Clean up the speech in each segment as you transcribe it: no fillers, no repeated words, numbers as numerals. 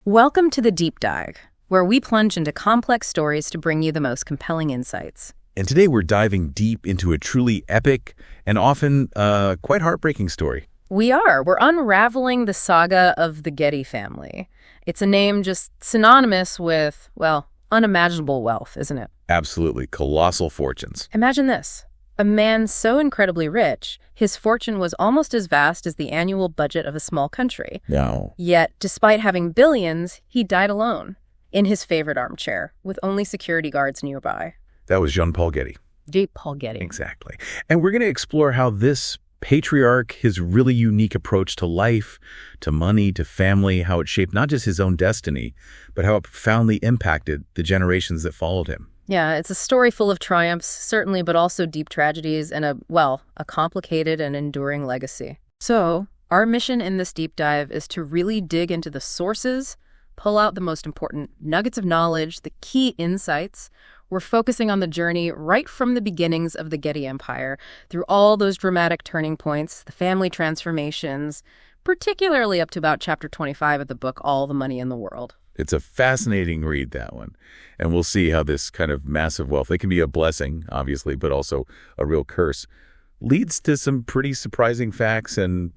Welcome to the Deep Dive, where we plunge into complex stories to bring you the most compelling insights. And today we're diving deep into a truly epic and often quite heartbreaking story. We're unraveling the saga of the Getty family. It's a name just synonymous with, well, unimaginable wealth, isn't it? Absolutely. Colossal fortunes. Imagine this. A man so incredibly rich, his fortune was almost as vast as the annual budget of a small country. No. Yet, despite having billions, he died alone, in his favorite armchair, with only security guards nearby. That was John Paul Getty. J. Paul Getty. Exactly. And we're going to explore how this patriarch, his really unique approach to life, to money, to family, how it shaped not just his own destiny, but how it profoundly impacted the generations that followed him. Yeah, it's a story full of triumphs, certainly, but also deep tragedies and a complicated and enduring legacy. So, our mission in this deep dive is to really dig into the sources, pull out the most important nuggets of knowledge, the key insights. We're focusing on the journey right from the beginnings of the Getty Empire, through all those dramatic turning points, the family transformations, particularly up to about chapter 25 of the book, All the Money in the World. It's a fascinating read, that one. And we'll see how this kind of massive wealth, it can be a blessing, obviously, but also a real curse, leads to some pretty surprising facts and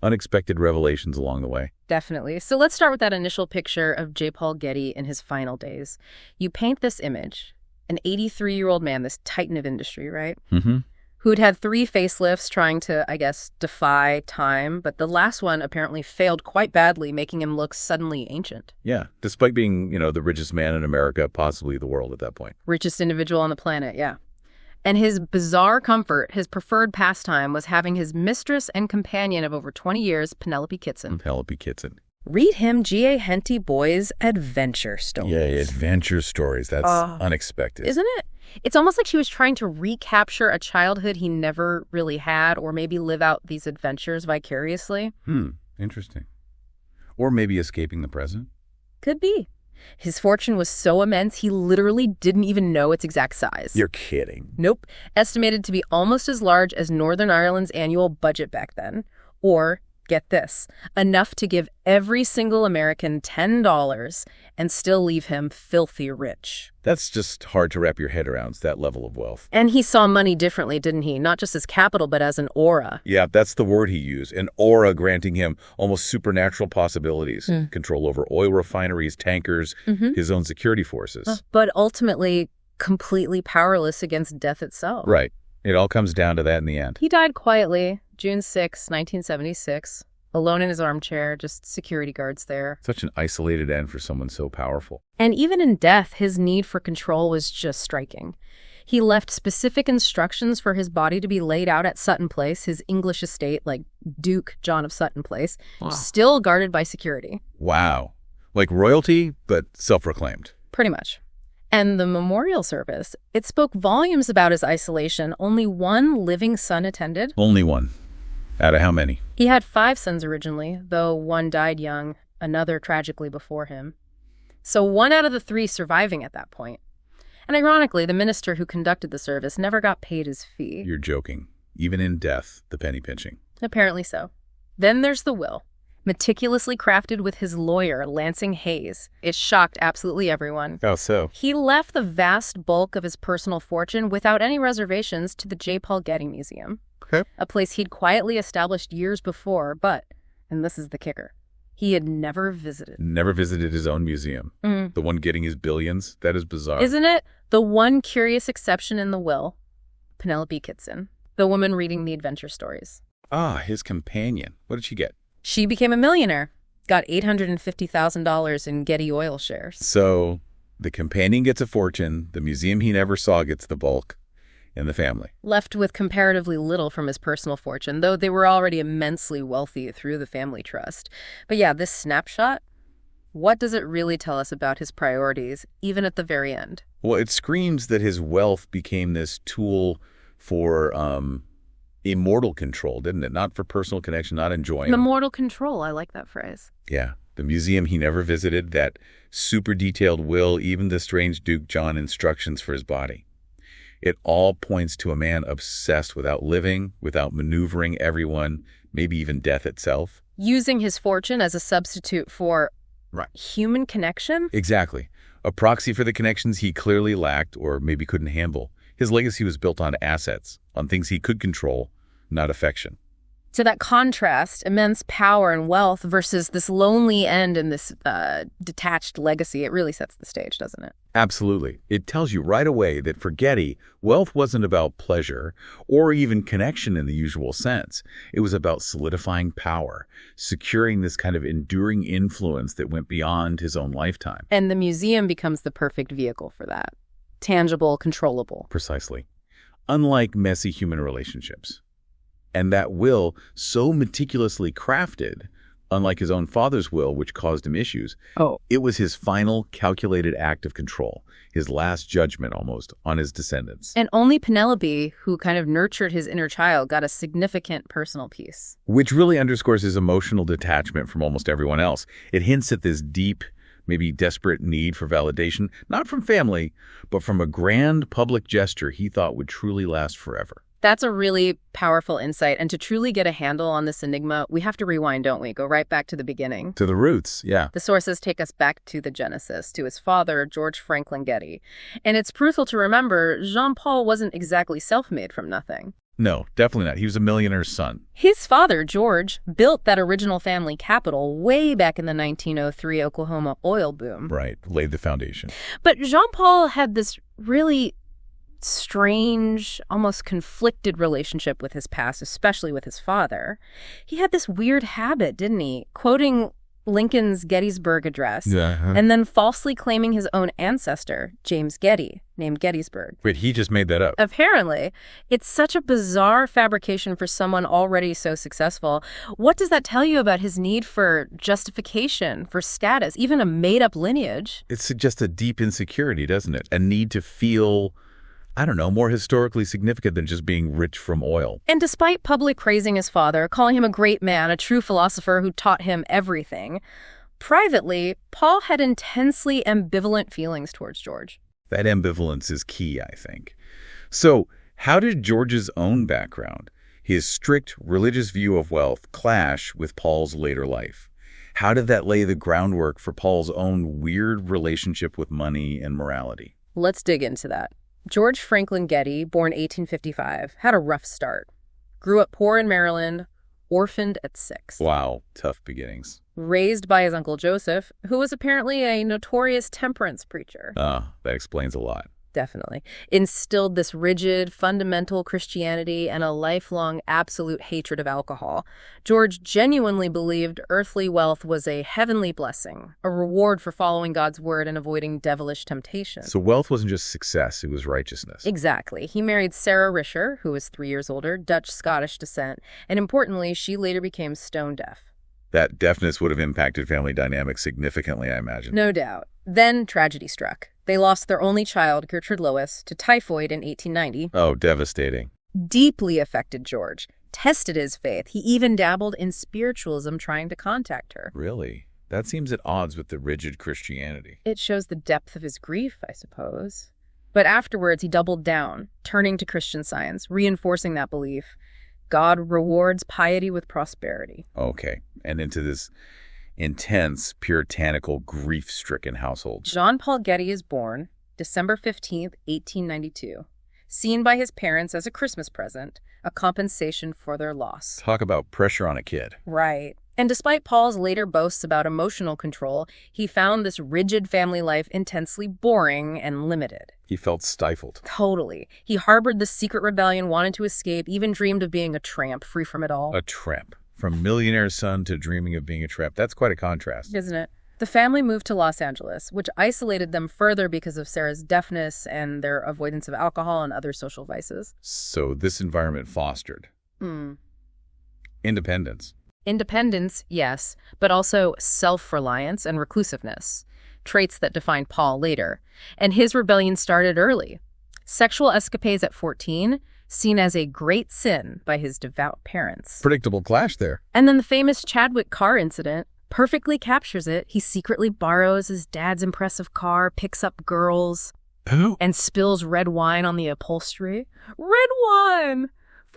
unexpected revelations along the way. Definitely. So let's start with that initial picture of J. Paul Getty in his final days. You paint this image, an 83-year-old man, this titan of industry, right? Mm-hmm. Who'd had 3 facelifts trying to, defy time, but the last one apparently failed quite badly, making him look suddenly ancient. Yeah, despite being, the richest man in America, possibly the world at that point. Richest individual on the planet, yeah. And his bizarre comfort, his preferred pastime, was having his mistress and companion of over 20 years, Penelope Kitson. Penelope Kitson. Read him G.A. Henty Boy's adventure stories. Yeah, adventure stories. That's unexpected. Isn't it? It's almost like she was trying to recapture a childhood he never really had, or maybe live out these adventures vicariously. Interesting. Or maybe escaping the present. Could be. His fortune was so immense, he literally didn't even know its exact size. You're kidding. Nope. Estimated to be almost as large as Northern Ireland's annual budget back then. Or, get this, enough to give every single American $10 and still leave him filthy rich. That's just hard to wrap your head around, that level of wealth. And he saw money differently, didn't he? Not just as capital, but as an aura. Yeah, that's the word he used. An aura granting him almost supernatural possibilities. Control over oil refineries, tankers, his own security forces. But ultimately, completely powerless against death itself. Right. It all comes down to that in the end. He died quietly, June 6, 1976, alone in his armchair, just security guards there. Such an isolated end for someone so powerful. And even in death, his need for control was just striking. He left specific instructions for his body to be laid out at Sutton Place, his English estate, like Duke John of Sutton Place, still guarded by security. Wow. Like royalty, but self-proclaimed. Pretty much. And the memorial service, it spoke volumes about his isolation. Only one living son attended. Only one. Out of how many? He had 5 sons originally, though one died young, another tragically before him. So 1 out of the 3 surviving at that point. And ironically, the minister who conducted the service never got paid his fee. You're joking. Even in death, the penny pinching. Apparently so. Then there's the will. Meticulously crafted with his lawyer, Lansing Hayes. It shocked absolutely everyone. How so? He left the vast bulk of his personal fortune without any reservations to the J. Paul Getty Museum. Okay. A place he'd quietly established years before, but, and this is the kicker, he had never visited. Never visited his own museum. The one getting his billions? That is bizarre. Isn't it? The one curious exception in the will, Penelope Kitson, the woman reading the adventure stories. His companion. What did she get? She became a millionaire, got $850,000 in Getty oil shares. So the companion gets a fortune, the museum he never saw gets the bulk, and the family. Left with comparatively little from his personal fortune, though they were already immensely wealthy through the family trust. But yeah, this snapshot, what does it really tell us about his priorities, even at the very end? Well, it screams that his wealth became this tool for immortal control, didn't it? Not for personal connection, not enjoying. Immortal control, I like that phrase. Yeah. The museum he never visited, that super detailed will, even the strange Duke John instructions for his body. It all points to a man obsessed with outliving, without maneuvering everyone, maybe even death itself. Using his fortune as a substitute for Right. Human connection? Exactly. A proxy for the connections he clearly lacked or maybe couldn't handle. His legacy was built on assets, on things he could control, not affection. So that contrast, immense power and wealth versus this lonely end and this detached legacy, it really sets the stage, doesn't it? Absolutely. It tells you right away that for Getty, wealth wasn't about pleasure or even connection in the usual sense. It was about solidifying power, securing this kind of enduring influence that went beyond his own lifetime. And the museum becomes the perfect vehicle for that. Tangible, controllable. Precisely. Unlike messy human relationships. And that will, so meticulously crafted, unlike his own father's will, which caused him issues, it was his final calculated act of control, his last judgment almost on his descendants. And only Penelope, who kind of nurtured his inner child, got a significant personal piece. Which really underscores his emotional detachment from almost everyone else. It hints at this deep, maybe desperate need for validation, not from family, but from a grand public gesture he thought would truly last forever. That's a really powerful insight. And to truly get a handle on this enigma, we have to rewind, don't we? Go right back to the beginning. To the roots, yeah. The sources take us back to the Genesis, to his father, George Franklin Getty. And it's crucial to remember, Jean-Paul wasn't exactly self-made from nothing. No, definitely not. He was a millionaire's son. His father, George, built that original family capital way back in the 1903 Oklahoma oil boom. Right, laid the foundation. But Jean-Paul had this really strange, almost conflicted relationship with his past, especially with his father. He had this weird habit, didn't he? Quoting Lincoln's Gettysburg Address, and then falsely claiming his own ancestor, James Getty, named Gettysburg. Wait, he just made that up? Apparently. It's such a bizarre fabrication for someone already so successful. What does that tell you about his need for justification, for status, even a made-up lineage? It suggests a deep insecurity, doesn't it? A need to feel, I don't know, more historically significant than just being rich from oil. And despite public praising his father, calling him a great man, a true philosopher who taught him everything, privately, Paul had intensely ambivalent feelings towards George. That ambivalence is key, I think. So, how did George's own background, his strict religious view of wealth, clash with Paul's later life? How did that lay the groundwork for Paul's own weird relationship with money and morality? Let's dig into that. George Franklin Getty, born 1855, had a rough start. Grew up poor in Maryland, orphaned at 6. Wow, tough beginnings. Raised by his uncle Joseph, who was apparently a notorious temperance preacher. That explains a lot. Definitely. Instilled this rigid, fundamental Christianity and a lifelong absolute hatred of alcohol. George genuinely believed earthly wealth was a heavenly blessing, a reward for following God's word and avoiding devilish temptation. So wealth wasn't just success, it was righteousness. Exactly. He married Sarah Risher, who was 3 years older, Dutch-Scottish descent, and importantly, she later became stone deaf. That deafness would have impacted family dynamics significantly, I imagine. No doubt. Then tragedy struck. They lost their only child, Gertrude Lois, to typhoid in 1890. Oh, devastating. Deeply affected George. Tested his faith. He even dabbled in spiritualism, trying to contact her. Really? That seems at odds with the rigid Christianity. It shows the depth of his grief, I suppose. But afterwards, he doubled down, turning to Christian Science, reinforcing that belief. God rewards piety with prosperity. Okay. And into this intense, puritanical, grief-stricken household. Jean-Paul Getty is born December 15th, 1892. Seen by his parents as a Christmas present, a compensation for their loss. Talk about pressure on a kid. Right. And despite Paul's later boasts about emotional control, he found this rigid family life intensely boring and limited. He felt stifled. Totally. He harbored this secret rebellion, wanted to escape, even dreamed of being a tramp, free from it all. A tramp. From millionaire's son to dreaming of being a tramp. That's quite a contrast. Isn't it? The family moved to Los Angeles, which isolated them further because of Sarah's deafness and their avoidance of alcohol and other social vices. So this environment fostered independence. Independence, yes, but also self-reliance and reclusiveness, traits that defined Paul later. And his rebellion started early. Sexual escapades at 14, seen as a great sin by his devout parents. Predictable clash there. And then the famous Chadwick car incident perfectly captures it. He secretly borrows his dad's impressive car, picks up girls, and spills red wine on the upholstery. Red wine!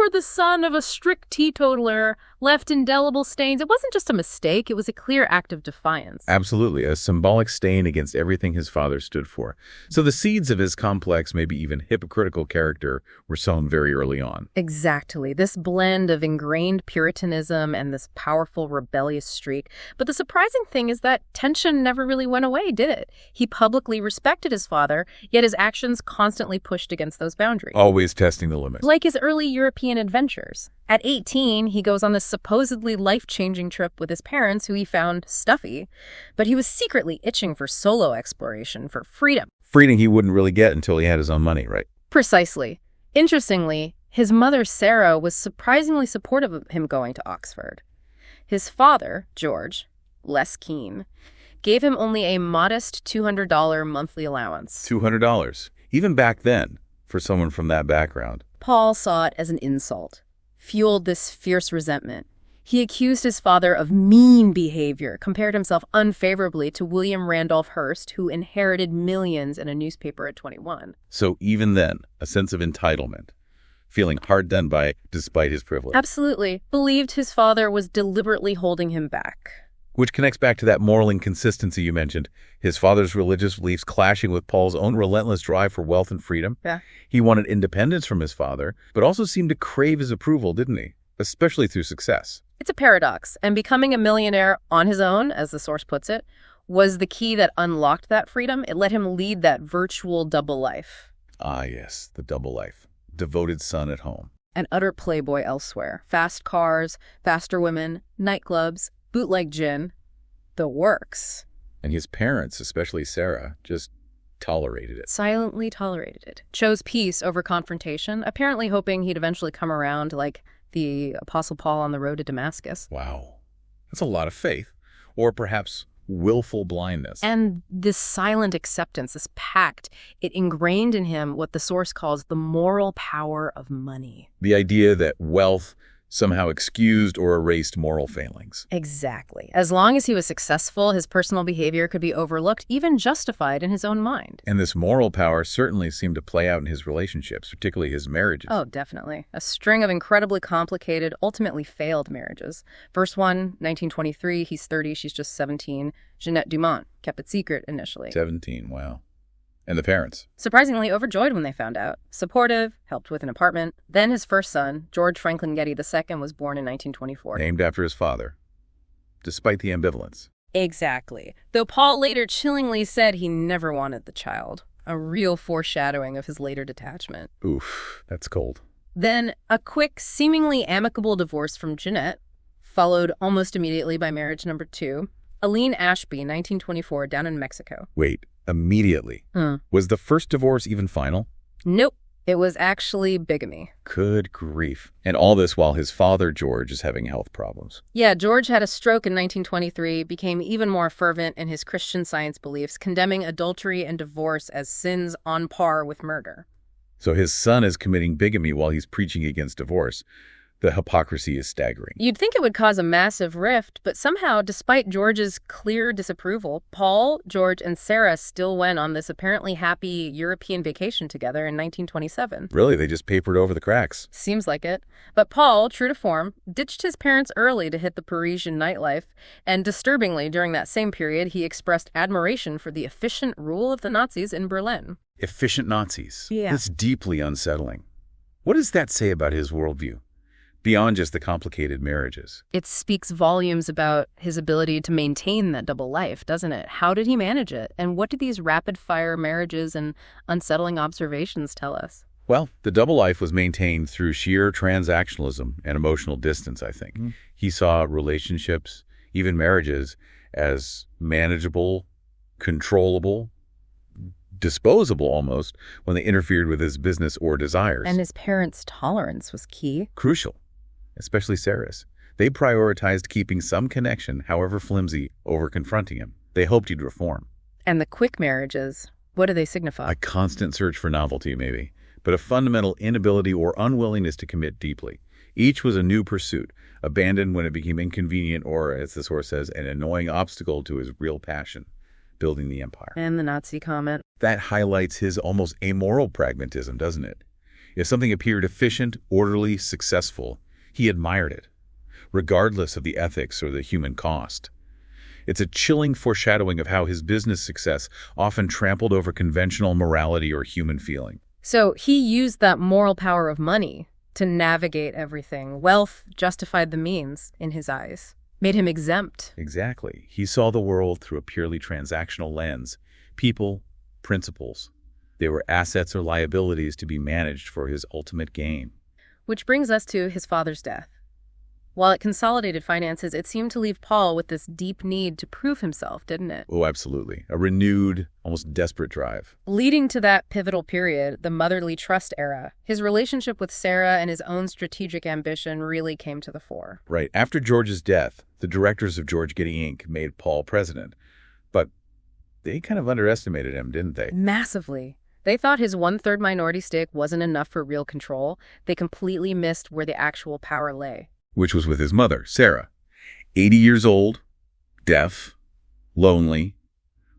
for the son of a strict teetotaler left indelible stains. It wasn't just a mistake, it was a clear act of defiance. Absolutely, a symbolic stain against everything his father stood for. So the seeds of his complex, maybe even hypocritical character were sown very early on. Exactly. This blend of ingrained Puritanism and this powerful rebellious streak. But the surprising thing is that tension never really went away, did it? He publicly respected his father, yet his actions constantly pushed against those boundaries. Always testing the limits. Like his early European adventures. At 18, he goes on this supposedly life-changing trip with his parents, who he found stuffy, but he was secretly itching for solo exploration, for freedom. Freedom he wouldn't really get until he had his own money, right? Precisely. Interestingly, his mother, Sarah, was surprisingly supportive of him going to Oxford. His father, George, less keen, gave him only a modest $200 monthly allowance. $200. Even back then, for someone from that background. Paul saw it as an insult, fueled this fierce resentment. He accused his father of mean behavior, compared himself unfavorably to William Randolph Hearst, who inherited millions in a newspaper at 21. So even then, a sense of entitlement, feeling hard done by despite his privilege. Absolutely. Believed his father was deliberately holding him back. Which connects back to that moral inconsistency you mentioned, his father's religious beliefs clashing with Paul's own relentless drive for wealth and freedom. Yeah. He wanted independence from his father, but also seemed to crave his approval, didn't he? Especially through success. It's a paradox, and becoming a millionaire on his own, as the source puts it, was the key that unlocked that freedom. It let him lead that virtual double life. Ah, yes, the double life. Devoted son at home. An utter playboy elsewhere. Fast cars, faster women, nightclubs, bootleg gin, the works. And his parents, especially Sarah, just tolerated it. Silently tolerated it. Chose peace over confrontation, apparently hoping he'd eventually come around like the Apostle Paul on the road to Damascus. Wow. That's a lot of faith. Or perhaps willful blindness. And this silent acceptance, this pact, it ingrained in him what the source calls the moral power of money. The idea that wealth somehow excused or erased moral failings. Exactly. As long as he was successful, his personal behavior could be overlooked, even justified in his own mind. And this moral power certainly seemed to play out in his relationships, particularly his marriages. Oh, definitely. A string of incredibly complicated, ultimately failed marriages. First one, 1923, he's 30, she's just 17. Jeanette Dumont, kept it secret initially. 17, wow. And the parents? Surprisingly overjoyed when they found out. Supportive, helped with an apartment. Then his first son, George Franklin Getty II, was born in 1924. Named after his father, despite the ambivalence. Exactly. Though Paul later chillingly said he never wanted the child. A real foreshadowing of his later detachment. Oof, that's cold. Then a quick, seemingly amicable divorce from Jeanette, followed almost immediately by marriage number 2. Aline Ashby, 1924, down in Mexico. Wait, immediately? Was the first divorce even final? Nope. It was actually bigamy. Good grief. And all this while his father, George, is having health problems. Yeah, George had a stroke in 1923, became even more fervent in his Christian Science beliefs, condemning adultery and divorce as sins on par with murder. So his son is committing bigamy while he's preaching against divorce. The hypocrisy is staggering. You'd think it would cause a massive rift, but somehow, despite George's clear disapproval, Paul, George, and Sarah still went on this apparently happy European vacation together in 1927. Really? They just papered over the cracks? Seems like it. But Paul, true to form, ditched his parents early to hit the Parisian nightlife, and disturbingly, during that same period, he expressed admiration for the efficient rule of the Nazis in Berlin. Efficient Nazis? Yeah. That's deeply unsettling. What does that say about his worldview? Beyond just the complicated marriages. It speaks volumes about his ability to maintain that double life, doesn't it? How did he manage it? And what do these rapid-fire marriages and unsettling observations tell us? Well, the double life was maintained through sheer transactionalism and emotional distance, I think. He saw relationships, even marriages, as manageable, controllable, disposable almost, when they interfered with his business or desires. And his parents' tolerance was key. Crucial. Especially Sarah's. They prioritized keeping some connection, however flimsy, over confronting him. They hoped he'd reform. And the quick marriages, what do they signify? A constant search for novelty, maybe, but a fundamental inability or unwillingness to commit deeply. Each was a new pursuit, abandoned when it became inconvenient or, as the source says, an annoying obstacle to his real passion, building the empire. And the Nazi comment. That highlights his almost amoral pragmatism, doesn't it? If something appeared efficient, orderly, successful, he admired it, regardless of the ethics or the human cost. It's a chilling foreshadowing of how his business success often trampled over conventional morality or human feeling. So he used that moral power of money to navigate everything. Wealth justified the means in his eyes, made him exempt. Exactly. He saw the world through a purely transactional lens. People, principles. They were assets or liabilities to be managed for his ultimate gain. Which brings us to his father's death. While it consolidated finances, it seemed to leave Paul with this deep need to prove himself, didn't it? Oh, absolutely. A renewed, almost desperate drive. Leading to that pivotal period, the motherly trust era, his relationship with Sarah and his own strategic ambition really came to the fore. Right. After George's death, the directors of George Getty Inc. made Paul president. But they kind of underestimated him, didn't they? Massively. They thought his one-third minority stake wasn't enough for real control. They completely missed where the actual power lay. Which was with his mother, Sarah. 80 years old, deaf, lonely,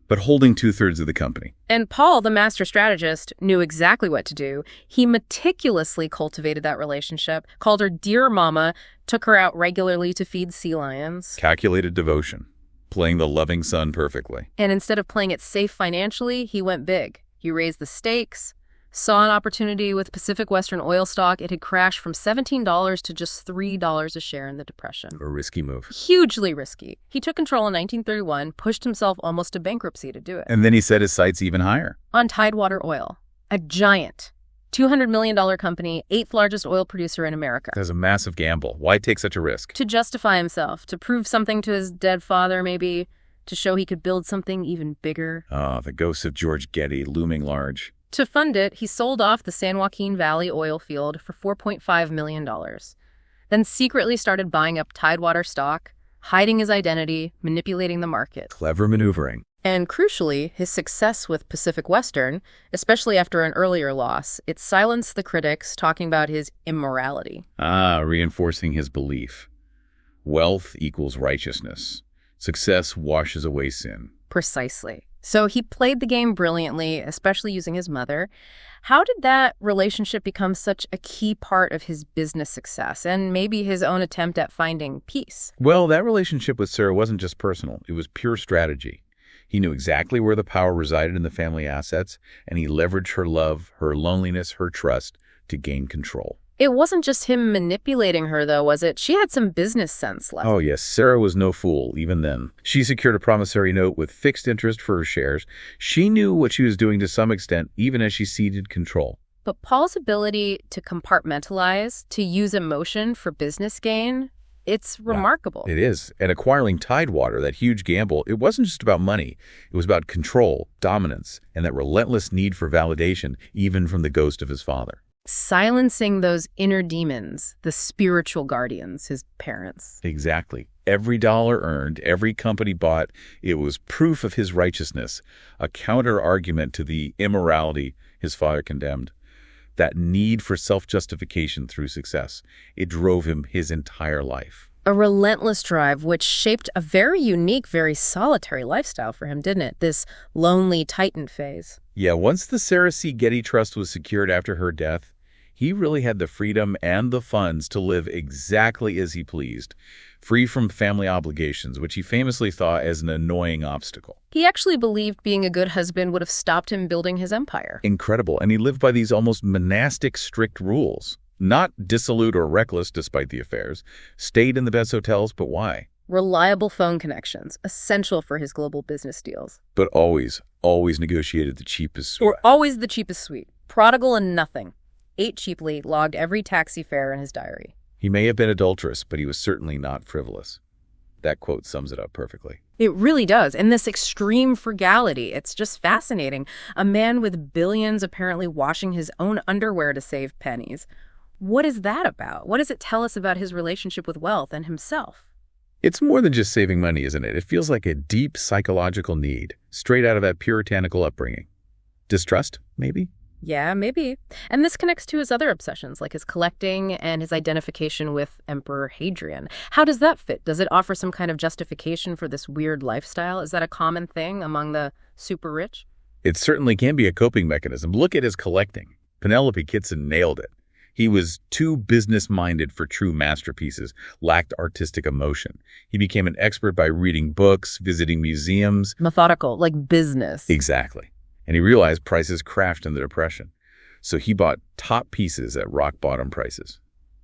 but holding 2/3 of the company. And Paul, the master strategist, knew exactly what to do. He meticulously cultivated that relationship, called her dear mama, took her out regularly to feed sea lions. Calculated devotion, playing the loving son perfectly. And instead of playing it safe financially, he went big. He raised the stakes, saw an opportunity with Pacific Western oil stock. It had crashed from $17 to just $3 a share in the Depression. A risky move. Hugely risky. He took control in 1931, pushed himself almost to bankruptcy to do it. And then he set his sights even higher. On Tidewater Oil, a giant $200 million company, 8th largest oil producer in America. That's a massive gamble. Why take such a risk? To justify himself, to prove something to his dead father maybe, to show he could build something even bigger. Ah, the ghost of George Getty looming large. To fund it, he sold off the San Joaquin Valley oil field for $4.5 million. Then secretly started buying up Tidewater stock, hiding his identity, manipulating the market. Clever maneuvering. And crucially, his success with Pacific Western, especially after an earlier loss, it silenced the critics talking about his immorality. Ah, reinforcing his belief. Wealth equals righteousness. Success washes away sin. Precisely. So he played the game brilliantly, especially using his mother. How did that relationship become such a key part of his business success and maybe his own attempt at finding peace? Well, that relationship with Sarah wasn't just personal. It was pure strategy. He knew exactly where the power resided in the family assets, and he leveraged her love, her loneliness, her trust to gain control. It wasn't just him manipulating her, though, was it? She had some business sense left. Oh, yes. Sarah was no fool, even then. She secured a promissory note with fixed interest for her shares. She knew what she was doing to some extent, even as she ceded control. But Paul's ability to compartmentalize, to use emotion for business gain, it's remarkable. It is. And acquiring Tidewater, that huge gamble, it wasn't just about money. It was about control, dominance, and that relentless need for validation, even from the ghost of his father. Silencing those inner demons, the spiritual guardians, his parents. Exactly. Every dollar earned, every company bought, it was proof of his righteousness, a counter-argument to the immorality his father condemned. That need for self-justification through success, it drove him his entire life. A relentless drive which shaped a very unique, very solitary lifestyle for him, didn't it? This lonely titan phase. Yeah, once the Sarah C. Getty Trust was secured after her death, he really had the freedom and the funds to live exactly as he pleased, free from family obligations, which he famously saw as an annoying obstacle. He actually believed being a good husband would have stopped him building his empire. Incredible. And he lived by these almost monastic, strict rules. Not dissolute or reckless, despite the affairs. Stayed in the best hotels, but why? Reliable phone connections, essential for his global business deals. But always negotiated the cheapest. Or always the cheapest suite. Prodigal and nothing. Ate cheaply, logged every taxi fare in his diary. He may have been adulterous, but he was certainly not frivolous. That quote sums it up perfectly. It really does. And this extreme frugality, it's just fascinating. A man with billions apparently washing his own underwear to save pennies. What is that about? What does it tell us about his relationship with wealth and himself? It's more than just saving money, isn't it? It feels like a deep psychological need, straight out of that puritanical upbringing. Distrust, maybe? Yeah, maybe. And this connects to his other obsessions, like his collecting and his identification with Emperor Hadrian. How does that fit? Does it offer some kind of justification for this weird lifestyle? Is that a common thing among the super rich? It certainly can be a coping mechanism. Look at his collecting. Penelope Kitson nailed it. He was too business-minded for true masterpieces, lacked artistic emotion. He became an expert by reading books, visiting museums. Methodical, like business. Exactly. And he realized prices crashed in the Depression. So he bought top pieces at rock-bottom prices.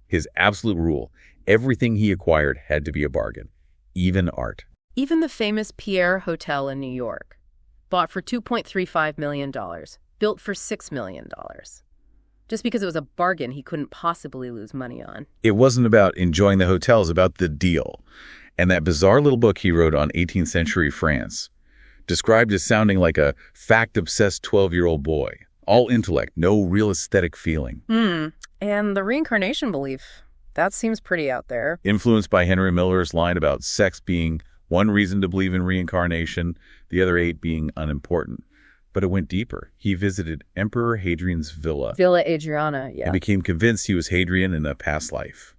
His absolute rule, everything he acquired had to be a bargain, even art. Even the famous Pierre Hotel in New York, bought for $2.35 million, built for $6 million. Just because it was a bargain he couldn't possibly lose money on. It wasn't about enjoying the hotel, it was about the deal. And that bizarre little book he wrote on 18th century France, described as sounding like a fact-obsessed 12-year-old boy. All intellect, no real aesthetic feeling. And the reincarnation belief, that seems pretty out there. Influenced by Henry Miller's line about sex being one reason to believe in reincarnation, the other 8 being unimportant. But it went deeper. He visited Emperor Hadrian's villa. Villa Adriana, yeah. And became convinced he was Hadrian in a past life.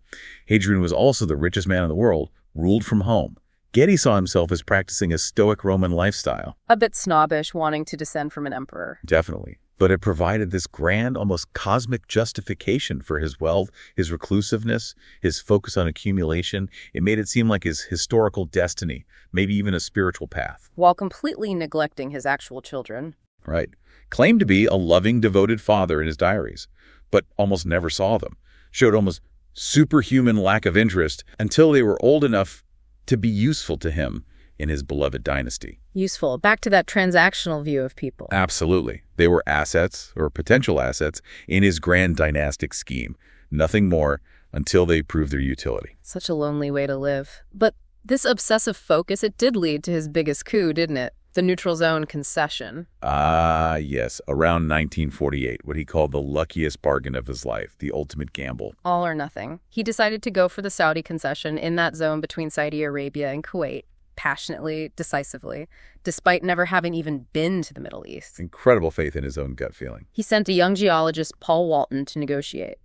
Hadrian was also the richest man in the world, ruled from home. Getty saw himself as practicing a stoic Roman lifestyle. A bit snobbish, wanting to descend from an emperor. Definitely. But it provided this grand, almost cosmic justification for his wealth, his reclusiveness, his focus on accumulation. It made it seem like his historical destiny, maybe even a spiritual path. While completely neglecting his actual children. Right. Claimed to be a loving, devoted father in his diaries, but almost never saw them. Showed almost superhuman lack of interest until they were old enough to be useful to him in his beloved dynasty. Useful. Back to that transactional view of people. Absolutely. They were assets, or potential assets, in his grand dynastic scheme. Nothing more until they proved their utility. Such a lonely way to live. But this obsessive focus, it did lead to his biggest coup, didn't it? The neutral zone concession. Yes. Around 1948, what he called the luckiest bargain of his life, the ultimate gamble. All or nothing. He decided to go for the Saudi concession in that zone between Saudi Arabia and Kuwait, passionately, decisively, despite never having even been to the Middle East. Incredible faith in his own gut feeling. He sent a young geologist, Paul Walton, to negotiate.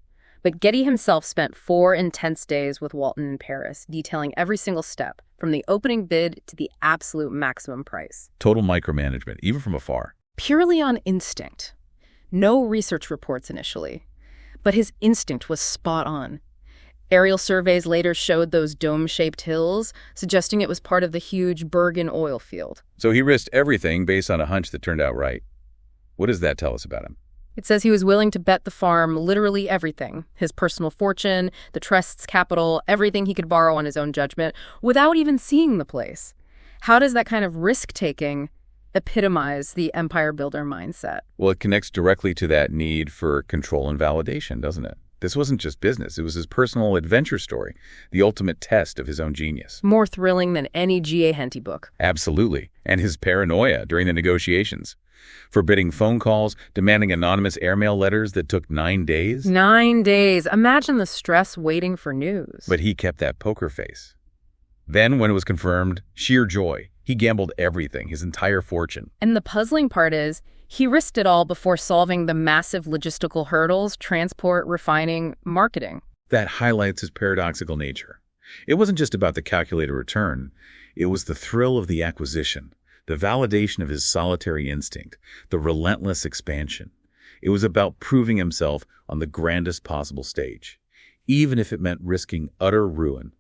But Getty himself spent 4 intense days with Walton in Paris, detailing every single step, from the opening bid to the absolute maximum price. Total micromanagement, even from afar. Purely on instinct. No research reports initially. But his instinct was spot on. Aerial surveys later showed those dome-shaped hills, suggesting it was part of the huge Bergen oil field. So he risked everything based on a hunch that turned out right. What does that tell us about him? It says he was willing to bet the farm literally everything, his personal fortune, the trust's capital, everything he could borrow on his own judgment, without even seeing the place. How does that kind of risk-taking epitomize the empire builder mindset? Well, it connects directly to that need for control and validation, doesn't it? This wasn't just business. It was his personal adventure story, the ultimate test of his own genius. More thrilling than any G.A. Henty book. Absolutely. And his paranoia during the negotiations. Forbidding phone calls, demanding anonymous airmail letters that took 9 days. 9 days. Imagine the stress waiting for news. But he kept that poker face. Then, when it was confirmed, sheer joy. He gambled everything, his entire fortune. And the puzzling part is, he risked it all before solving the massive logistical hurdles, transport, refining, marketing. That highlights his paradoxical nature. It wasn't just about the calculated return. It was the thrill of the acquisition, the validation of his solitary instinct, the relentless expansion. It was about proving himself on the grandest possible stage, even if it meant risking utter ruin.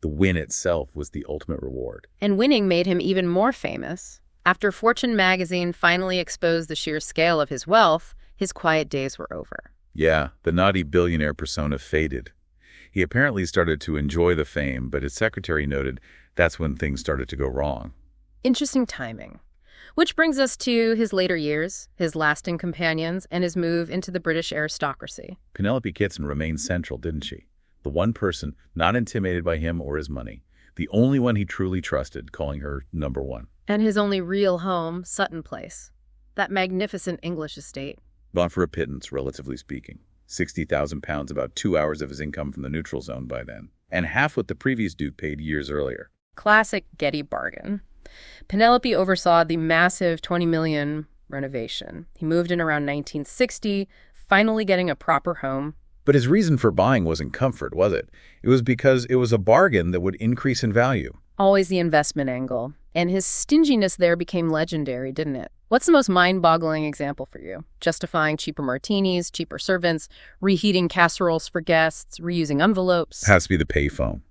The win itself was the ultimate reward. And winning made him even more famous. After Fortune magazine finally exposed the sheer scale of his wealth, his quiet days were over. Yeah, the naughty billionaire persona faded. He apparently started to enjoy the fame, but his secretary noted that's when things started to go wrong. Interesting timing. Which brings us to his later years, his lasting companions, and his move into the British aristocracy. Penelope Kitson remained central, didn't she? The one person not intimidated by him or his money. The only one he truly trusted, calling her number one. And his only real home, Sutton Place. That magnificent English estate. Bought for a pittance, relatively speaking. £60,000, about 2 hours of his income from the neutral zone by then. And half what the previous duke paid years earlier. Classic Getty bargain. Penelope oversaw the massive $20 million renovation. He moved in around 1960, finally getting a proper home. But his reason for buying wasn't comfort, was it? It was because it was a bargain that would increase in value. Always the investment angle. And his stinginess there became legendary, didn't it? What's the most mind-boggling example for you? Justifying cheaper martinis, cheaper servants, reheating casseroles for guests, reusing envelopes? Has to be the payphone.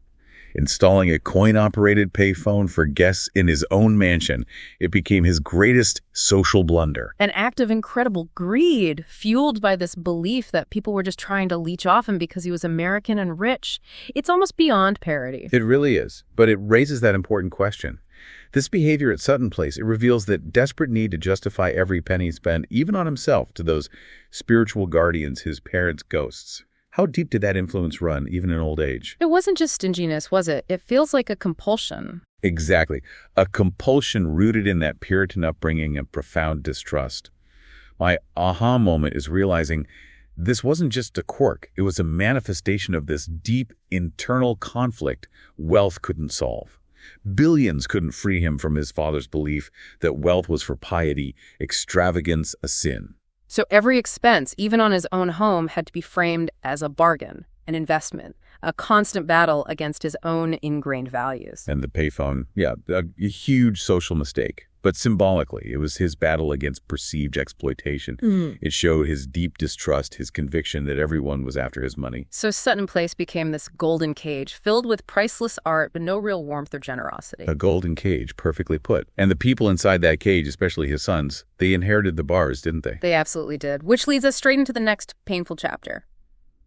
Installing a coin-operated payphone for guests in his own mansion, it became his greatest social blunder. An act of incredible greed, fueled by this belief that people were just trying to leech off him because he was American and rich. It's almost beyond parody. It really is, but it raises that important question. This behavior at Sutton Place, it reveals that desperate need to justify every penny spent, even on himself, to those spiritual guardians, his parents' ghosts. How deep did that influence run, even in old age? It wasn't just stinginess, was it? It feels like a compulsion. Exactly. A compulsion rooted in that Puritan upbringing and profound distrust. My aha moment is realizing this wasn't just a quirk. It was a manifestation of this deep internal conflict wealth couldn't solve. Billions couldn't free him from his father's belief that wealth was for piety, extravagance a sin. So every expense, even on his own home, had to be framed as a bargain, an investment, a constant battle against his own ingrained values. And the payphone, a huge social mistake. But symbolically, it was his battle against perceived exploitation. It showed his deep distrust, his conviction that everyone was after his money. So Sutton Place became this golden cage filled with priceless art, but no real warmth or generosity. A golden cage, perfectly put. And the people inside that cage, especially his sons, they inherited the bars, didn't they? They absolutely did, which leads us straight into the next painful chapter.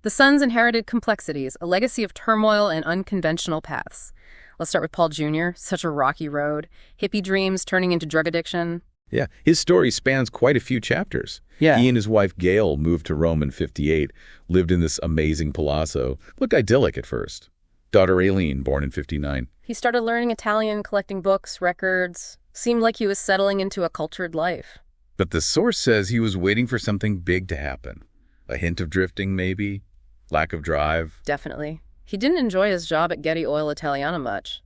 The sons inherited complexities, a legacy of turmoil and unconventional paths. Let's start with Paul Jr., such a rocky road, hippie dreams turning into drug addiction. Yeah, his story spans quite a few chapters. Yeah. He and his wife Gail moved to Rome in '58, lived in this amazing palazzo. Looked idyllic at first. Daughter Aileen, born in '59. He started learning Italian, collecting books, records. Seemed like he was settling into a cultured life. But the source says he was waiting for something big to happen. A hint of drifting, maybe? Lack of drive? Definitely. He didn't enjoy his job at Getty Oil Italiana much.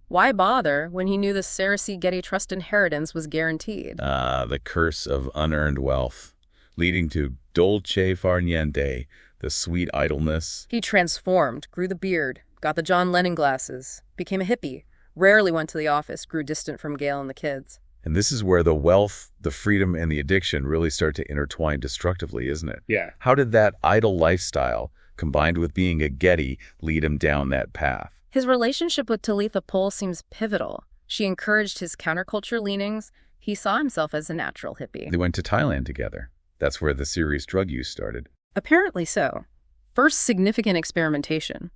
Why bother when he knew the Cersei Getty Trust inheritance was guaranteed? The curse of unearned wealth, leading to dolce far niente, the sweet idleness. He transformed, grew the beard, got the John Lennon glasses, became a hippie, rarely went to the office, grew distant from Gail and the kids. And this is where the wealth, the freedom, and the addiction really start to intertwine destructively, isn't it? Yeah. How did that idle lifestyle, combined with being a Getty, lead him down that path? His relationship with Talitha Pohl seems pivotal. She encouraged his counterculture leanings. He saw himself as a natural hippie. They went to Thailand together. That's where the serious drug use started. Apparently so. First significant experimentation.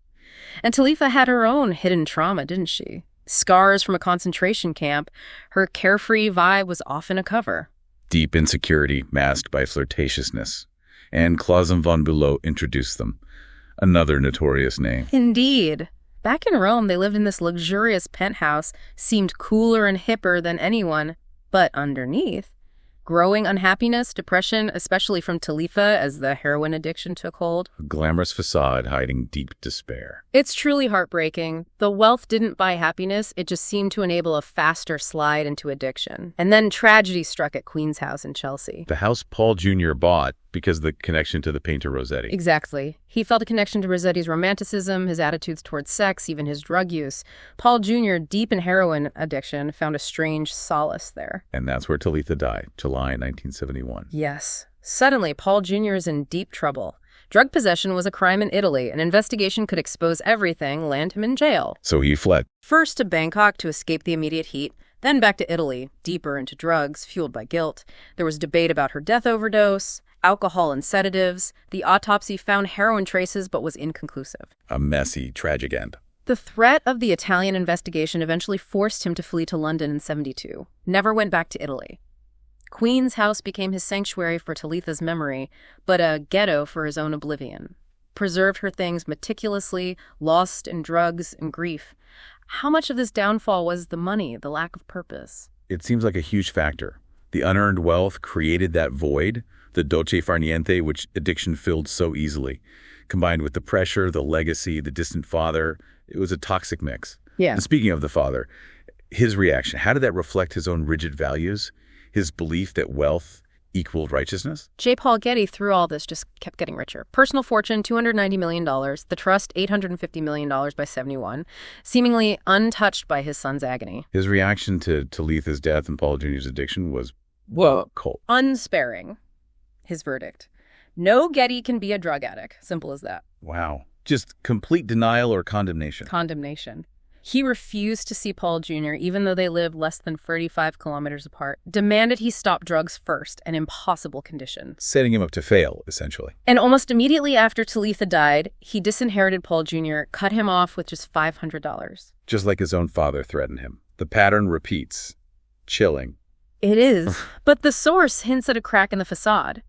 And Talitha had her own hidden trauma, didn't she? Scars from a concentration camp. Her carefree vibe was often a cover. Deep insecurity masked by flirtatiousness. And Clausen von Bülow introduced them. Another notorious name. Indeed. Back in Rome, they lived in this luxurious penthouse, seemed cooler and hipper than anyone, but underneath, growing unhappiness, depression, especially from Talitha as the heroin addiction took hold. A glamorous facade hiding deep despair. It's truly heartbreaking. The wealth didn't buy happiness, it just seemed to enable a faster slide into addiction. And then tragedy struck at Queen's House in Chelsea. The house Paul Jr. bought because of the connection to the painter Rossetti. Exactly. He felt a connection to Rossetti's romanticism, his attitudes towards sex, even his drug use. Paul Jr., deep in heroin addiction, found a strange solace there. And that's where Talitha died, July 1971. Yes. Suddenly, Paul Jr. is in deep trouble. Drug possession was a crime in Italy. An investigation could expose everything, land him in jail. So he fled. First to Bangkok to escape the immediate heat, then back to Italy, deeper into drugs, fueled by guilt. There was debate about her death overdose, alcohol and sedatives. The autopsy found heroin traces but was inconclusive. A messy, tragic end. The threat of the Italian investigation eventually forced him to flee to London in '72. Never went back to Italy. Queen's House became his sanctuary for Talitha's memory, but a ghetto for his own oblivion. Preserved her things meticulously, lost in drugs and grief. How much of this downfall was the money, the lack of purpose? It seems like a huge factor. The unearned wealth created that void, the dolce far niente, which addiction filled so easily. Combined with the pressure, the legacy, the distant father, it was a toxic mix. Yeah. And speaking of the father, his reaction, how did that reflect his own rigid values? His belief that wealth equaled righteousness? J. Paul Getty, through all this, just kept getting richer. Personal fortune, $290 million. The trust, $850 million by '71. Seemingly untouched by his son's agony. His reaction to Talitha's death and Paul Jr.'s addiction was Whoa. Cold. Unsparing, his verdict. No Getty can be a drug addict. Simple as that. Wow. Just complete denial or condemnation. Condemnation. He refused to see Paul Jr., even though they lived less than 35 kilometers apart, demanded he stop drugs first, an impossible condition. Setting him up to fail, essentially. And almost immediately after Talitha died, he disinherited Paul Jr., cut him off with just $500. Just like his own father threatened him. The pattern repeats. Chilling. It is, but the source hints at a crack in the facade.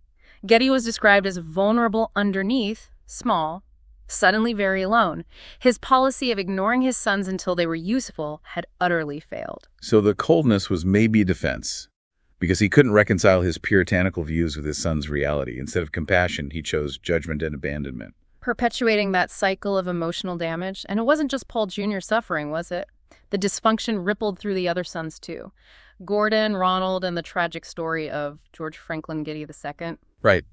Getty was described as vulnerable underneath, small, suddenly very alone. His policy of ignoring his sons until they were useful had utterly failed. So the coldness was maybe a defense, because he couldn't reconcile his puritanical views with his son's reality. Instead of compassion, he chose judgment and abandonment. Perpetuating that cycle of emotional damage. And it wasn't just Paul Jr. suffering, was it? The dysfunction rippled through the other sons, too. Gordon, Ronald, and the tragic story of George Franklin Getty II. Right.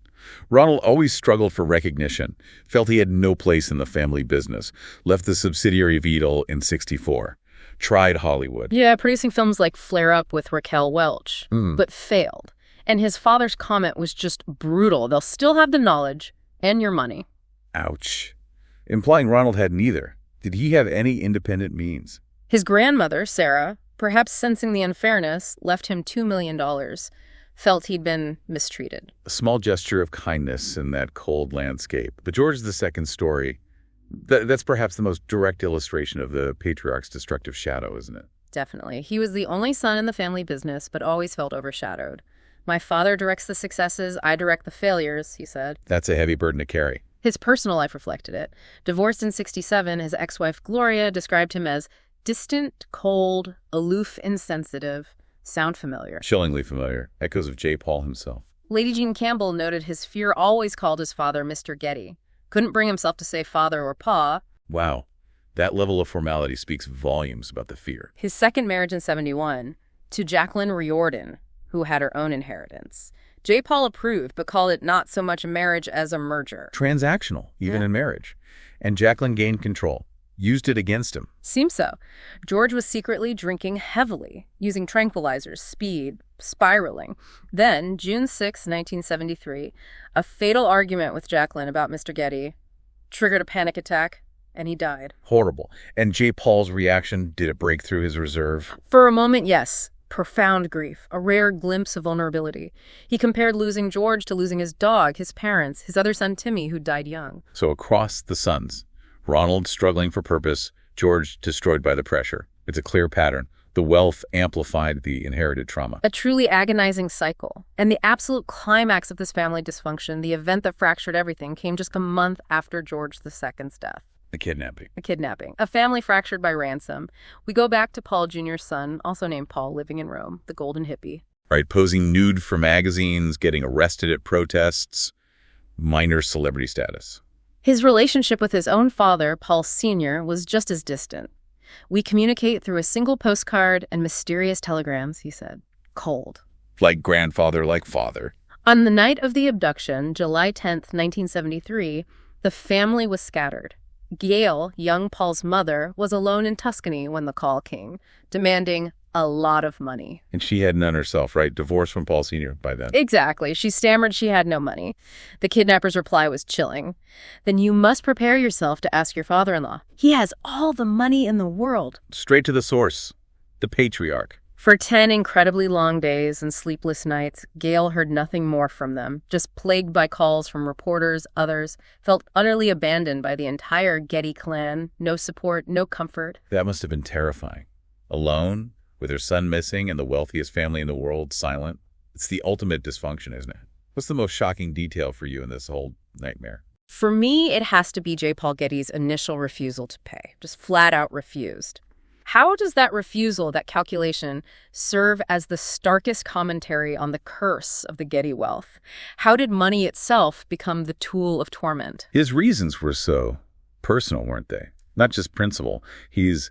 Ronald always struggled for recognition, felt he had no place in the family business, left the subsidiary of Edel in '64, tried Hollywood. Yeah, producing films like Flare Up with Raquel Welch, but failed. And his father's comment was just brutal. They'll still have the knowledge and your money. Ouch. Implying Ronald had neither. Did he have any independent means? His grandmother, Sarah, perhaps sensing the unfairness, left him $2 million. Felt he'd been mistreated. A small gesture of kindness in that cold landscape. But George II's story, that's perhaps the most direct illustration of the patriarch's destructive shadow, isn't it? Definitely. He was the only son in the family business, but always felt overshadowed. My father directs the successes, I direct the failures, he said. That's a heavy burden to carry. His personal life reflected it. Divorced in '67, his ex-wife Gloria described him as distant, cold, aloof, insensitive. Sound familiar? Chillingly familiar. Echoes of J. Paul himself. Lady Jean Campbell noted his fear always called his father Mr. Getty. Couldn't bring himself to say father or pa. Wow. That level of formality speaks volumes about the fear. His second marriage in '71 to Jacqueline Riordan, who had her own inheritance. J. Paul approved, but called it not so much a marriage as a merger. Transactional, even in marriage. And Jacqueline gained control. Used it against him. Seems so. George was secretly drinking heavily, using tranquilizers, speed, spiraling. Then, June 6, 1973, a fatal argument with Jacqueline about Mr. Getty triggered a panic attack, and he died. Horrible. And J. Paul's reaction, did it break through his reserve? For a moment, yes. Profound grief, a rare glimpse of vulnerability. He compared losing George to losing his dog, his parents, his other son Timmy, who died young. So across the sons, Ronald struggling for purpose, George destroyed by the pressure. It's a clear pattern. The wealth amplified the inherited trauma. A truly agonizing cycle. And the absolute climax of this family dysfunction, the event that fractured everything, came just a month after George II's death. The kidnapping. A kidnapping. A family fractured by ransom. We go back to Paul Jr.'s son, also named Paul, living in Rome, the golden hippie. Right, posing nude for magazines, getting arrested at protests, minor celebrity status. His relationship with his own father, Paul Sr., was just as distant. We communicate through a single postcard and mysterious telegrams, he said. Cold. Like grandfather, like father. On the night of the abduction, July 10th, 1973, the family was scattered. Gail, young Paul's mother, was alone in Tuscany when the call came, demanding a lot of money. And she had none herself, right? Divorced from Paul Sr. by then. Exactly. She stammered she had no money. The kidnapper's reply was chilling. Then you must prepare yourself to ask your father-in-law. He has all the money in the world. Straight to the source. The patriarch. For 10 incredibly long days and sleepless nights, Gail heard nothing more from them, just plagued by calls from reporters, others, felt utterly abandoned by the entire Getty clan. No support, no comfort. That must have been terrifying. Alone, with her son missing and the wealthiest family in the world silent. It's the ultimate dysfunction, isn't it? What's the most shocking detail for you in this whole nightmare? For me, it has to be J. Paul Getty's initial refusal to pay. Just flat out refused. How does that refusal, that calculation, serve as the starkest commentary on the curse of the Getty wealth? How did money itself become the tool of torment? His reasons were so personal, weren't they? Not just principle. His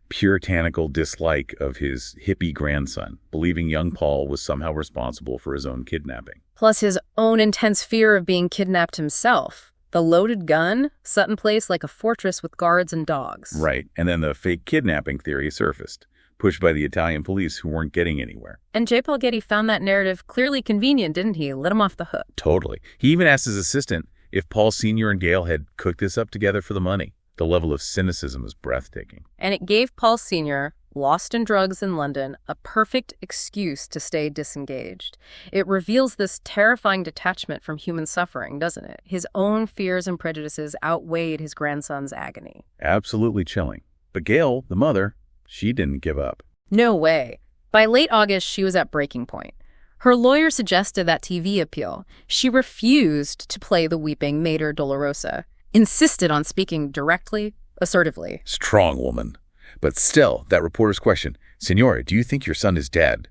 puritanical dislike of his hippie grandson, believing young Paul was somehow responsible for his own kidnapping. Plus his own intense fear of being kidnapped himself. The loaded gun, Sutton Place like a fortress with guards and dogs. Right, and then the fake kidnapping theory surfaced. pushed by the Italian police who weren't getting anywhere. And J. Paul Getty found that narrative clearly convenient, didn't he? Let him off the hook. Totally. He even asked his assistant if Paul Sr. and Gail had cooked this up together for the money. The level of cynicism was breathtaking. And it gave Paul Sr., lost in drugs in London, a perfect excuse to stay disengaged. It reveals this terrifying detachment from human suffering, doesn't it? His own fears and prejudices outweighed his grandson's agony. Absolutely chilling. But Gail, the mother, she didn't give up. No way. By late August, she was at breaking point. Her lawyer suggested that TV appeal. She refused to play the weeping Mater Dolorosa, insisted on speaking directly, assertively. Strong woman. But still, that reporter's question, Signora, do you think your son is dead?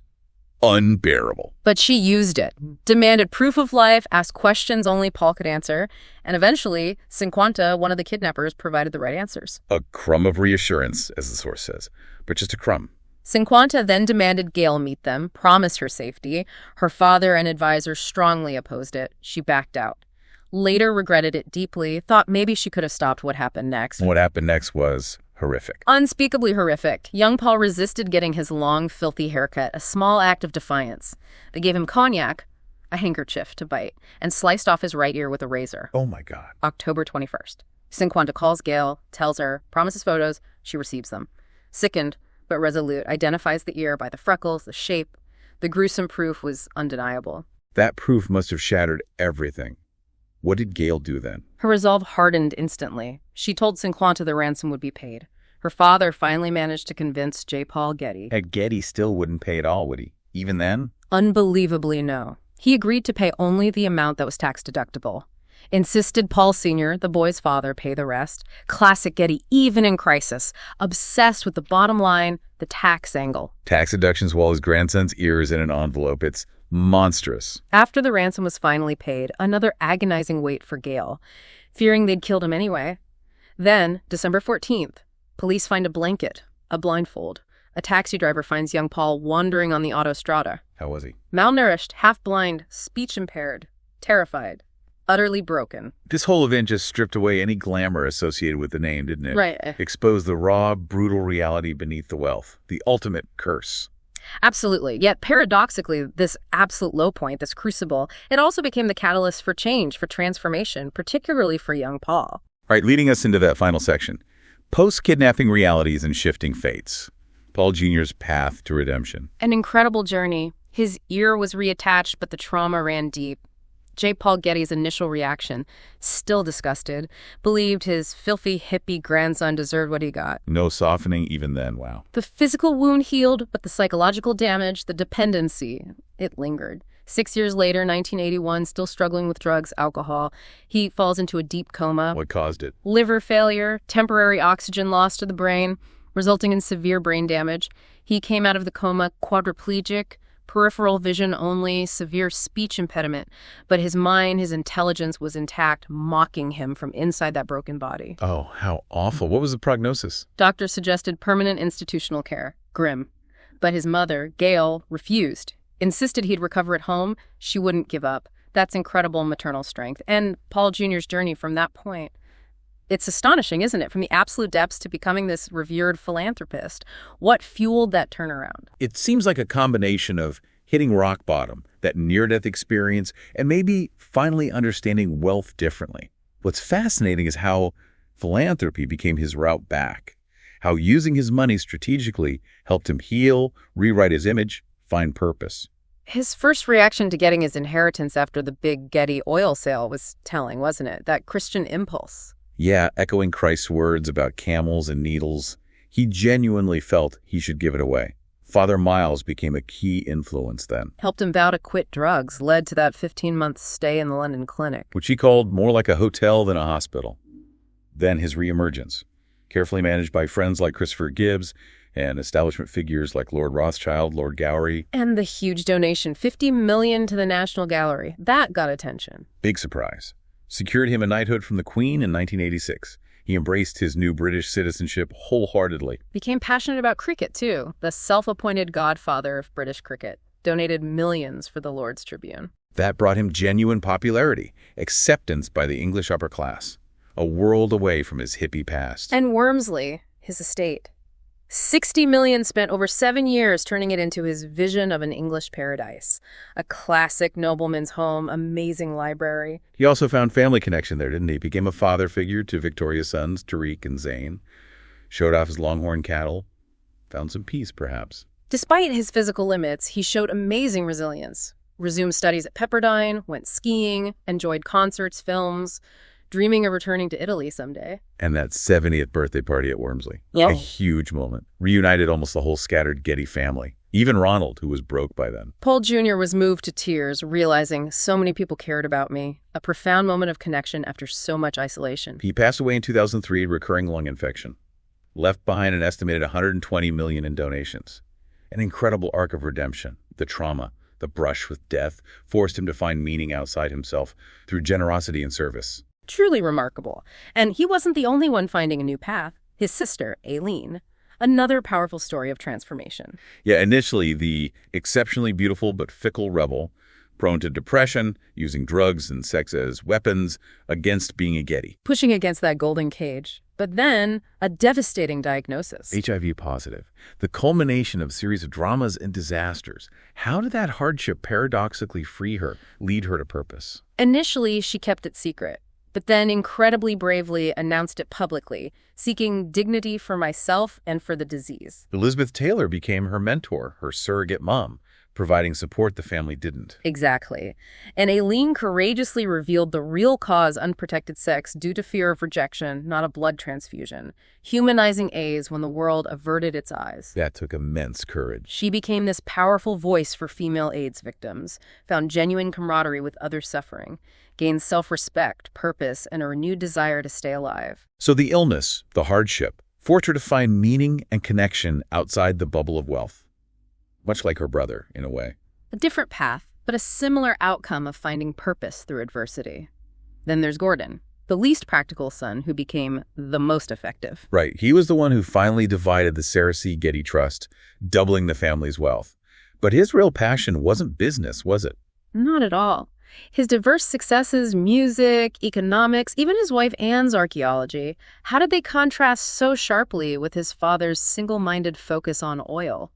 Unbearable. But she used it, demanded proof of life, asked questions only Paul could answer, and eventually, Cinquanta, one of the kidnappers, provided the right answers. A crumb of reassurance, as the source says, but just a crumb. Cinquanta then demanded Gail meet them, promised her safety. Her father and advisors strongly opposed it. She backed out. Later regretted it deeply, thought maybe she could have stopped what happened next. What happened next was horrific. Unspeakably horrific. Young Paul resisted getting his long, filthy haircut, a small act of defiance. They gave him cognac, a handkerchief to bite, and sliced off his right ear with a razor. Oh my God. October 21st. Cinquanta calls Gail, tells her, promises photos, she receives them. Sickened, but resolute, identifies the ear by the freckles, the shape. The gruesome proof was undeniable. That proof must have shattered everything. What did Gail do then? Her resolve hardened instantly. She told Cinquanta the ransom would be paid. Her father finally managed to convince J. Paul Getty. And Getty still wouldn't pay at all, would he? Even then? Unbelievably no. He agreed to pay only the amount that was tax deductible. Insisted Paul Sr., the boy's father, pay the rest. Classic Getty, even in crisis. Obsessed with the bottom line, the tax angle. Tax deductions while his grandson's ear is in an envelope. It's monstrous. After the ransom was finally paid, another agonizing wait for Gail, fearing they'd killed him anyway. Then, December 14th, police find a blanket, a blindfold. A taxi driver finds young Paul wandering on the autostrada. How was he? Malnourished, half-blind, speech-impaired, terrified, utterly broken. This whole event just stripped away any glamour associated with the name, didn't it? Right. Exposed the raw, brutal reality beneath the wealth. The ultimate curse. Absolutely. Yet paradoxically, this absolute low point, this crucible, it also became the catalyst for change, for transformation, particularly for young Paul. All right, leading us into that final section. Post-kidnapping realities and shifting fates. Paul Jr.'s path to redemption. An incredible journey. His ear was reattached, but the trauma ran deep. J. Paul Getty's initial reaction, still disgusted, believed his filthy hippie grandson deserved what he got. No softening even then, wow. The physical wound healed, but the psychological damage, the dependency, it lingered. 6 years later, 1981, still struggling with drugs, alcohol, he falls into a deep coma. What caused it? Liver failure, temporary oxygen loss to the brain, resulting in severe brain damage. He came out of the coma quadriplegic, peripheral vision only, severe speech impediment, but his mind, his intelligence was intact, mocking him from inside that broken body. Oh, how awful. What was the prognosis? Doctors suggested permanent institutional care. Grim. But his mother, Gail, refused. Insisted he'd recover at home. She wouldn't give up. That's incredible maternal strength. And Paul Jr.'s journey from that point. It's astonishing, isn't it? From the absolute depths to becoming this revered philanthropist. What fueled that turnaround? It seems like a combination of hitting rock bottom, that near-death experience, and maybe finally understanding wealth differently. What's fascinating is how philanthropy became his route back, how using his money strategically helped him heal, rewrite his image, find purpose. His first reaction to getting his inheritance after the big Getty oil sale was telling, wasn't it? That Christian impulse. Yeah, echoing Christ's words about camels and needles. He genuinely felt he should give it away. Father Miles became a key influence then. Helped him vow to quit drugs, led to that 15-month stay in the London clinic. Which he called more like a hotel than a hospital. Then his reemergence, carefully managed by friends like Christopher Gibbs and establishment figures like Lord Rothschild, Lord Gowery. And the huge donation, $50 million to the National Gallery. That got attention. Big surprise. Secured him a knighthood from the Queen in 1986. He embraced his new British citizenship wholeheartedly. Became passionate about cricket, too. The self-appointed godfather of British cricket. Donated millions for the Lord's Tribune. That brought him genuine popularity, acceptance by the English upper class. A world away from his hippie past. And Wormsley, his estate. $60 million spent over 7 years turning it into his vision of an English paradise. A classic nobleman's home, amazing library. He also found family connection there, didn't he? Became a father figure to Victoria's sons, Tariq and Zayn. Showed off his longhorn cattle. Found some peace, perhaps. Despite his physical limits, he showed amazing resilience. Resumed studies at Pepperdine, went skiing, enjoyed concerts, films, dreaming of returning to Italy someday. And that 70th birthday party at Wormsley. Yeah. A huge moment. Reunited almost the whole scattered Getty family. Even Ronald, who was broke by then. Paul Jr. was moved to tears, realizing so many people cared about me. A profound moment of connection after so much isolation. He passed away in 2003, recurring lung infection. Left behind an estimated $120 million in donations. An incredible arc of redemption. The trauma, the brush with death, forced him to find meaning outside himself through generosity and service. Truly remarkable. And he wasn't the only one finding a new path. His sister, Aileen. Another powerful story of transformation. Yeah, initially the exceptionally beautiful but fickle rebel, prone to depression, using drugs and sex as weapons, against being a Getty. Pushing against that golden cage. But then, a devastating diagnosis. HIV positive. The culmination of a series of dramas and disasters. How did that hardship paradoxically free her, lead her to purpose? Initially, she kept it secret, but then incredibly bravely announced it publicly, seeking dignity for myself and for the disease. Elizabeth Taylor became her mentor, her surrogate mom, providing support the family didn't. Exactly. And Aileen courageously revealed the real cause unprotected sex due to fear of rejection, not a blood transfusion, humanizing AIDS when the world averted its eyes. That took immense courage. She became this powerful voice for female AIDS victims, found genuine camaraderie with others suffering, gained self-respect, purpose, and a renewed desire to stay alive. So the illness, the hardship, forced her to find meaning and connection outside the bubble of wealth. Much like her brother, in a way. A different path, but a similar outcome of finding purpose through adversity. Then there's Gordon, the least practical son who became the most effective. Right. He was the one who finally divided the Sarah C. Getty Trust, doubling the family's wealth. But his real passion wasn't business, was it? Not at all. His diverse successes, music, economics, even his wife Anne's archaeology, how did they contrast so sharply with his father's single-minded focus on oil?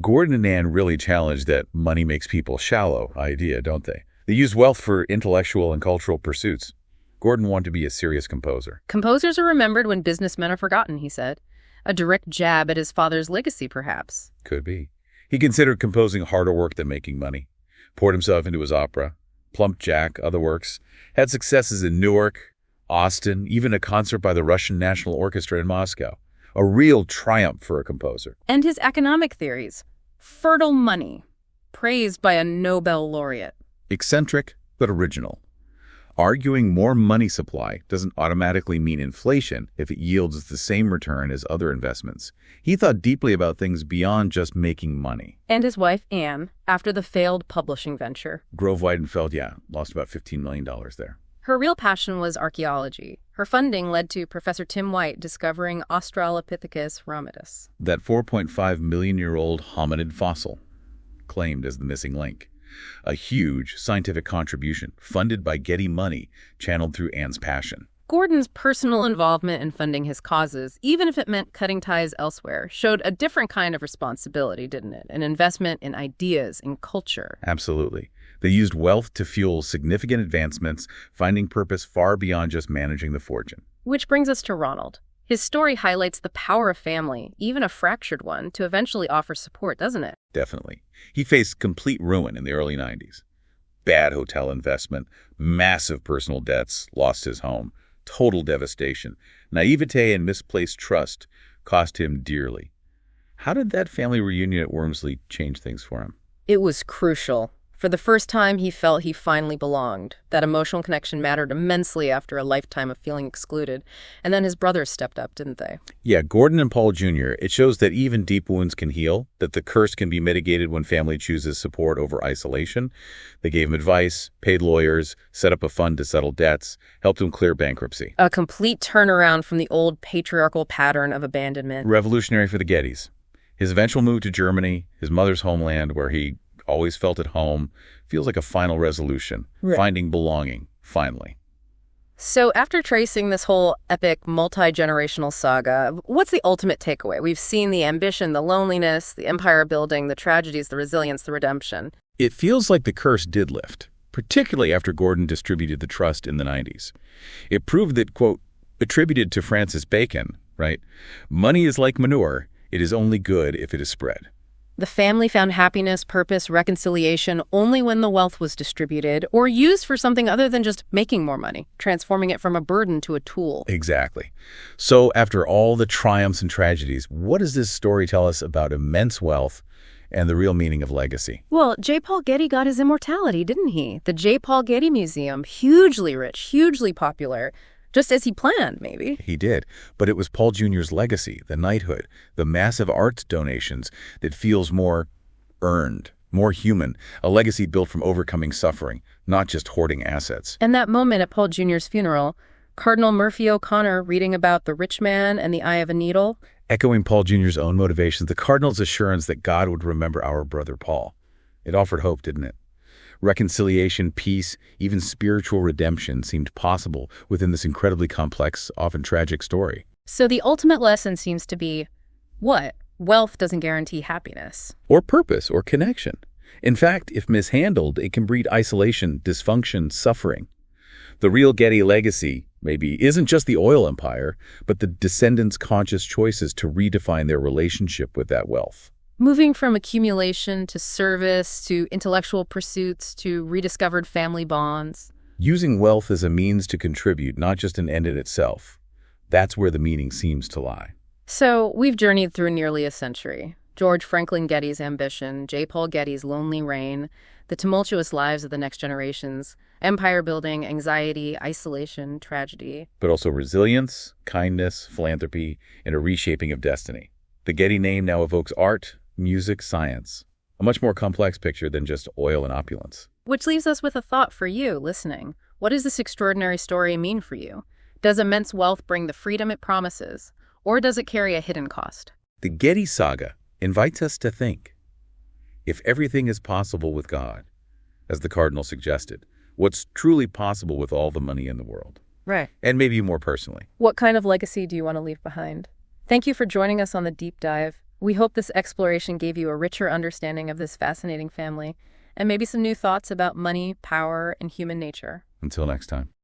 Gordon and Anne really challenged that money makes people shallow idea, don't they? They use wealth for intellectual and cultural pursuits. Gordon wanted to be a serious composer. Composers are remembered when businessmen are forgotten, he said. A direct jab at his father's legacy, perhaps. Could be. He considered composing harder work than making money. Poured himself into his opera. Plump Jack, other works. Had successes in Newark, Austin, even a concert by the Russian National Orchestra in Moscow. A real triumph for a composer. And his economic theories. Fertile money. Praised by a Nobel laureate. Eccentric, but original. Arguing more money supply doesn't automatically mean inflation if it yields the same return as other investments. He thought deeply about things beyond just making money. And his wife, Anne, after the failed publishing venture. Grove Weidenfeld, lost about $15 million there. Her real passion was archaeology. Her funding led to Professor Tim White discovering Australopithecus ramidus. That 4.5 million-year-old hominid fossil, claimed as the missing link. A huge scientific contribution, funded by Getty money, channeled through Anne's passion. Gordon's personal involvement in funding his causes, even if it meant cutting ties elsewhere, showed a different kind of responsibility, didn't it? An investment in ideas, in culture. Absolutely. They used wealth to fuel significant advancements, finding purpose far beyond just managing the fortune. Which brings us to Ronald. His story highlights the power of family, even a fractured one, to eventually offer support, doesn't it? Definitely. He faced complete ruin in the early 90s. Bad hotel investment, massive personal debts, lost his home, total devastation. Naivete and misplaced trust cost him dearly. How did that family reunion at Wormsley change things for him? It was crucial. For the first time, he felt he finally belonged. That emotional connection mattered immensely after a lifetime of feeling excluded. And then his brothers stepped up, didn't they? Yeah, Gordon and Paul Jr., it shows that even deep wounds can heal, that the curse can be mitigated when family chooses support over isolation. They gave him advice, paid lawyers, set up a fund to settle debts, helped him clear bankruptcy. A complete turnaround from the old patriarchal pattern of abandonment. Revolutionary for the Gettys. His eventual move to Germany, his mother's homeland, where he always felt at home, feels like a final resolution, finding belonging, finally. So after tracing this whole epic multi-generational saga, what's the ultimate takeaway? We've seen the ambition, the loneliness, the empire building, the tragedies, the resilience, the redemption. It feels like the curse did lift, particularly after Gordon distributed the trust in the 90s. It proved that, quote, attributed to Francis Bacon, right? Money is like manure. It is only good if it is spread. The family found happiness, purpose, reconciliation only when the wealth was distributed or used for something other than just making more money, transforming it from a burden to a tool. Exactly. So after all the triumphs and tragedies, what does this story tell us about immense wealth and the real meaning of legacy? Well, J. Paul Getty got his immortality, didn't he? The J. Paul Getty Museum, hugely rich, hugely popular, just as he planned, maybe. He did, but it was Paul Jr.'s legacy, the knighthood, the massive arts donations that feels more earned, more human, a legacy built from overcoming suffering, not just hoarding assets. And that moment at Paul Jr.'s funeral, Cardinal Murphy O'Connor reading about the rich man and the eye of a needle. Echoing Paul Jr.'s own motivations, the Cardinal's assurance that God would remember our brother Paul. It offered hope, didn't it? Reconciliation, peace, even spiritual redemption seemed possible within this incredibly complex, often tragic story. So the ultimate lesson seems to be, what? Wealth doesn't guarantee happiness. Or purpose, or connection. In fact, if mishandled, it can breed isolation, dysfunction, suffering. The real Getty legacy, maybe, isn't just the oil empire, but the descendants' conscious choices to redefine their relationship with that wealth. Moving from accumulation to service to intellectual pursuits to rediscovered family bonds. Using wealth as a means to contribute, not just an end in itself. That's where the meaning seems to lie. So we've journeyed through nearly a century. George Franklin Getty's ambition, J. Paul Getty's lonely reign, the tumultuous lives of the next generations, empire building, anxiety, isolation, tragedy. But also resilience, kindness, philanthropy, and a reshaping of destiny. The Getty name now evokes art, music, science. A much more complex picture than just oil and opulence. Which leaves us with a thought for you, listening. What does this extraordinary story mean for you? Does immense wealth bring the freedom it promises, or does it carry a hidden cost? The Getty saga invites us to think. If everything is possible with God, as the Cardinal suggested, what's truly possible with all the money in the world? Right. And maybe more personally. What kind of legacy do you want to leave behind? Thank you for joining us on the deep dive. We hope this exploration gave you a richer understanding of this fascinating family and maybe some new thoughts about money, power, and human nature. Until next time.